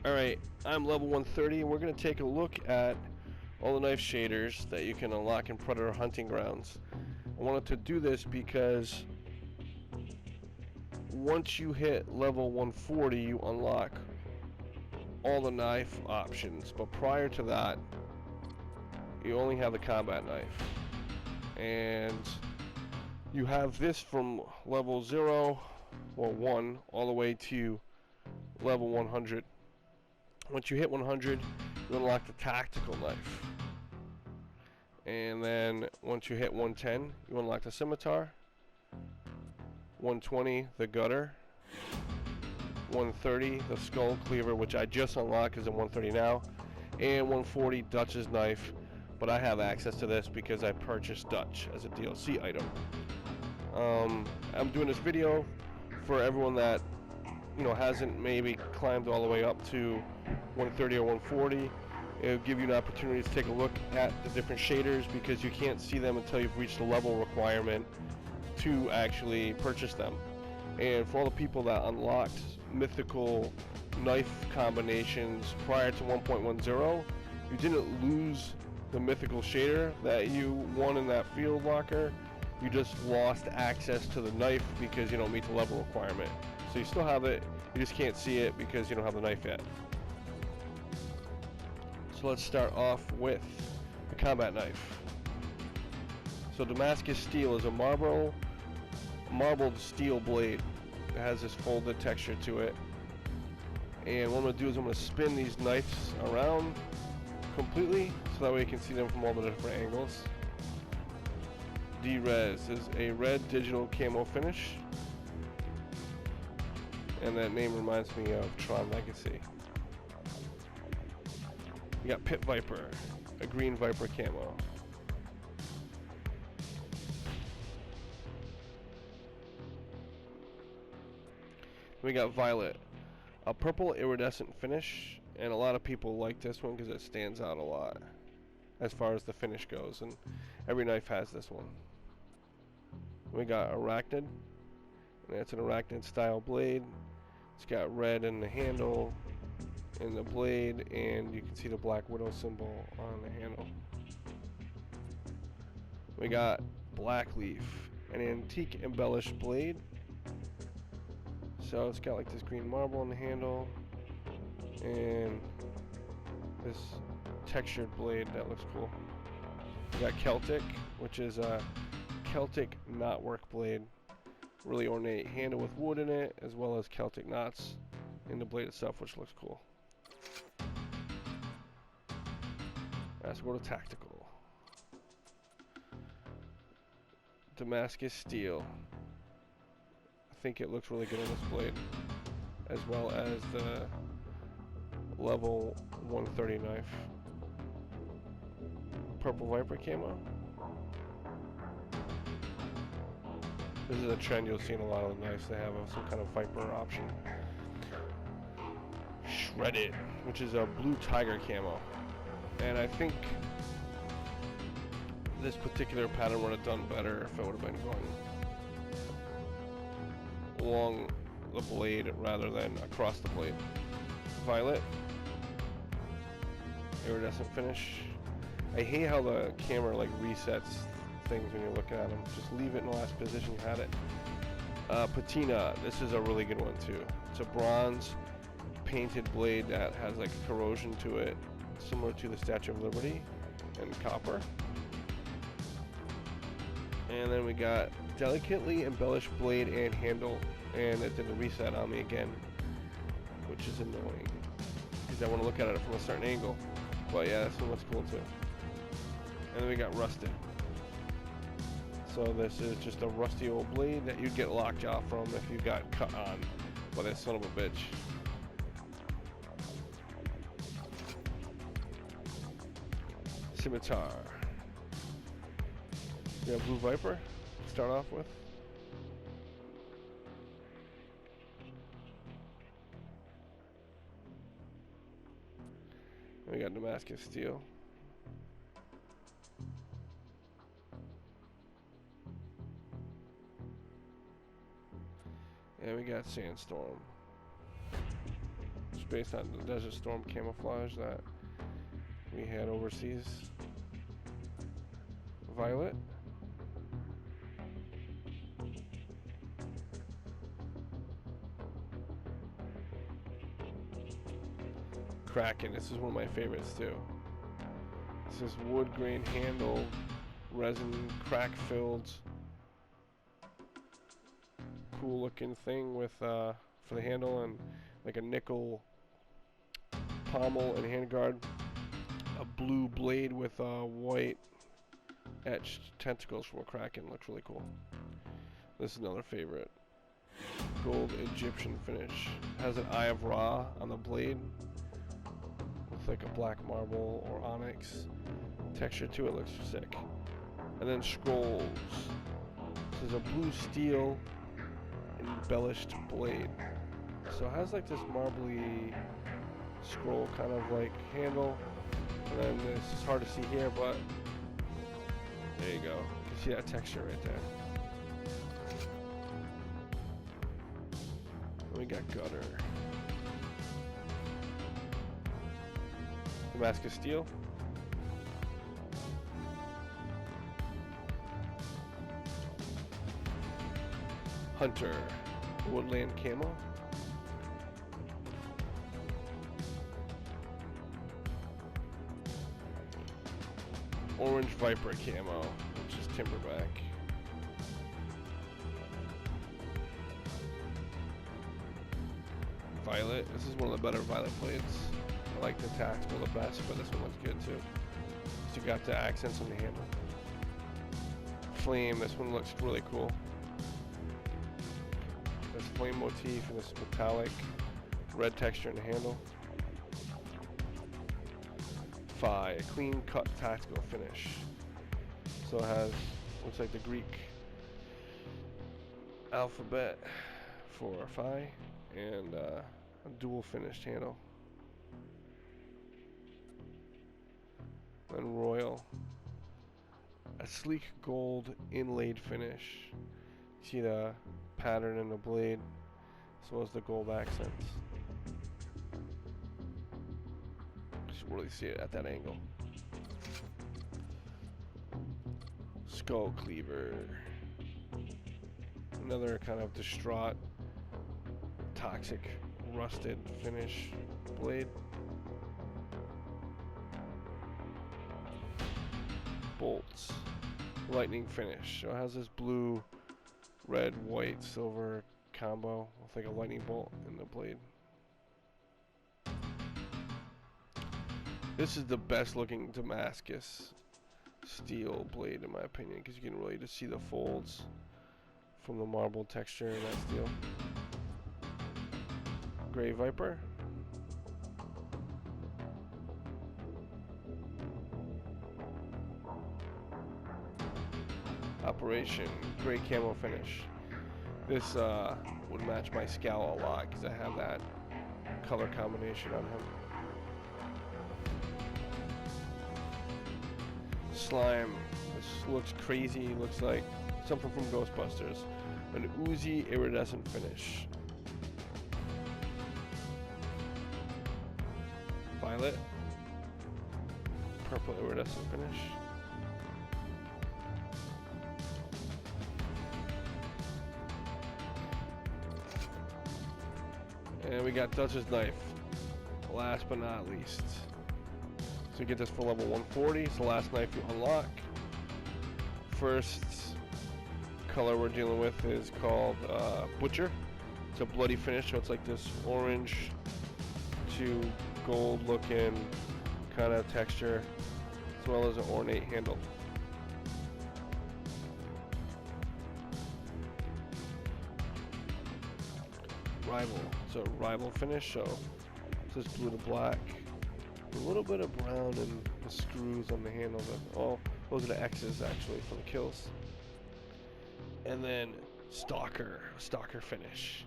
Alright, I'm level 130 and we're going to take a look at all the knife shaders that you can unlock in Predator Hunting Grounds. I wanted to do this because once you hit level 140 you unlock all the knife options, but prior to that you only have the combat knife. And you have this from level 0 or 1 all the way to level 100. Once you hit 100, you unlock the tactical knife. And then once you hit 110, you unlock the Scimitar. 120, the Gutter. 130, the Skull Cleaver, which I just unlocked because I'm 130 now. And 140, Dutch's Knife. But I have access to this because I purchased Dutch as a DLC item. I'm doing this video for everyone that hasn't maybe climbed all the way up to 130 or 140. It'll give you an opportunity to take a look at the different shaders because you can't see them until you've reached the level requirement to actually purchase them. And for all the people that unlocked mythical knife combinations prior to 1.10, you didn't lose the mythical shader that you won in that field locker. You just lost access to the knife because you don't meet the level requirement. So you still have it, you just can't see it because you don't have the knife yet. So let's start off with the combat knife. So Damascus Steel is a marbled steel blade. It has this folded texture to it. And what I'm going to do is I'm going to spin these knives around completely so that way you can see them from all the different angles. D-Res is a red digital camo finish. And that name reminds me of Tron Legacy. We got Pit Viper, a green Viper camo. We got Violet, a purple iridescent finish, and a lot of people like this one because it stands out a lot as far as the finish goes, and every knife has this one. We got Arachnid, and that's an Arachnid style blade. It's got red in the handle, in the blade, and you can see the Black Widow symbol on the handle. We got Blackleaf, an antique embellished blade. So it's got like this green marble on the handle, and this textured blade that looks cool. We got Celtic, which is a Celtic knotwork blade. Really ornate handle with wood in it, as well as Celtic knots in the blade itself, which looks cool. Let's go to tactical. Damascus Steel. I think it looks really good on this blade, as well as the level 130 knife. Purple Viper camo. This is a trend you'll see in a lot of the knives. They have some kind of Viper option. Shredded, which is a blue tiger camo. And I think this particular pattern would have done better if it would have been going along the blade rather than across the blade. Violet, iridescent finish. I hate how the camera like resets things when you're looking at them. Just leave it in the last position you had it. Patina, this is a really good one too. It's a bronze painted blade that has like corrosion to it, similar to the Statue of Liberty, and copper. And then we got delicately embellished blade and handle, and it did a reset on me again, which is annoying because I want to look at it from a certain angle. But yeah, this one looks cool too. And then we got rusted. So this is just a rusty old blade that you'd get lockjaw from if you got cut on by that son of a bitch. Scimitar. We got Blue Viper to start off with. And we got Damascus Steel. And we got Sandstorm. based on the Desert Storm camouflage that we had overseas. Violet. Kraken, this is one of my favorites too. This is wood grain handle, resin crack filled, cool looking thing with for the handle and like a nickel pommel and handguard. A blue blade with white etched tentacles from a Kraken, looks really cool. This is another favorite. Gold Egyptian finish. Has an Eye of Ra on the blade with like a black marble or onyx texture to it, looks sick. And then scrolls. This is a blue steel embellished blade. So it has like this marbly scroll kind of like handle. And then this is hard to see here, but there you go. You can see that texture right there. And we got gutter. Damascus steel. Hunter. Woodland camo. Orange Viper camo, which is timberback. Violet. This is one of the better violet blades. I like the tactical the best, but this one looks good too. So you got the accents on the handle. Flame. This one looks really cool. This flame motif and this metallic red texture in the handle. Phi, a clean cut tactical finish. So it has, looks like the Greek alphabet for Phi and a dual finished handle. And Royal, a sleek gold inlaid finish. See the pattern in the blade as well as the gold accents. Really see it at that angle. Skull Cleaver. Another kind of distraught, toxic, rusted finish blade. Bolts. Lightning finish. So it has this blue, red, white, silver combo with like a lightning bolt in the blade. This is the best looking Damascus steel blade in my opinion, because you can really just see the folds from the marble texture in that steel. Gray Viper. Operation gray camo finish. This would match my scowl a lot because I have that color combination on him. Slime. This looks crazy. Looks like something from Ghostbusters. An oozy iridescent finish. Violet. Purple iridescent finish. And we got Dutch's knife. Last but not least. So you get this for level 140. It's the last knife you unlock. First color we're dealing with is called Butcher. It's a bloody finish, so it's like this orange to gold looking kind of texture, as well as an ornate handle. Rival. It's a rival finish, so it's just blue to black. A little bit of brown and the screws on the handle, but oh, those are the X's actually from the kills. And then Stalker finish,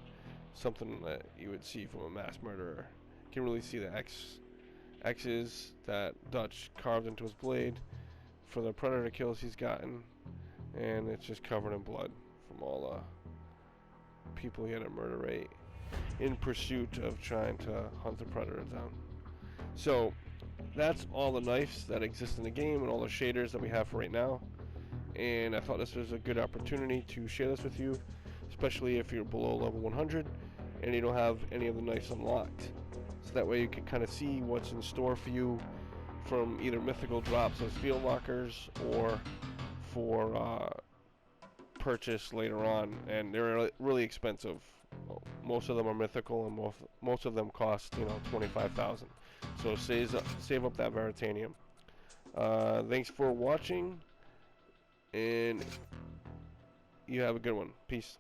something that you would see from a mass murderer. You can really see the X's that Dutch carved into his blade for the predator kills he's gotten, and it's just covered in blood from all the people he had to murder rate in pursuit of trying to hunt the predator down. So that's all the knives that exist in the game and all the shaders that we have for right now. And I thought this was a good opportunity to share this with you, especially if you're below level 100 and you don't have any of the knives unlocked. So that way you can kind of see what's in store for you from either mythical drops as field lockers or for purchase later on. And they're really expensive. Most of them are mythical, and most of them cost 25,000. So save up that Veritanium. Thanks for watching, and you have a good one. Peace.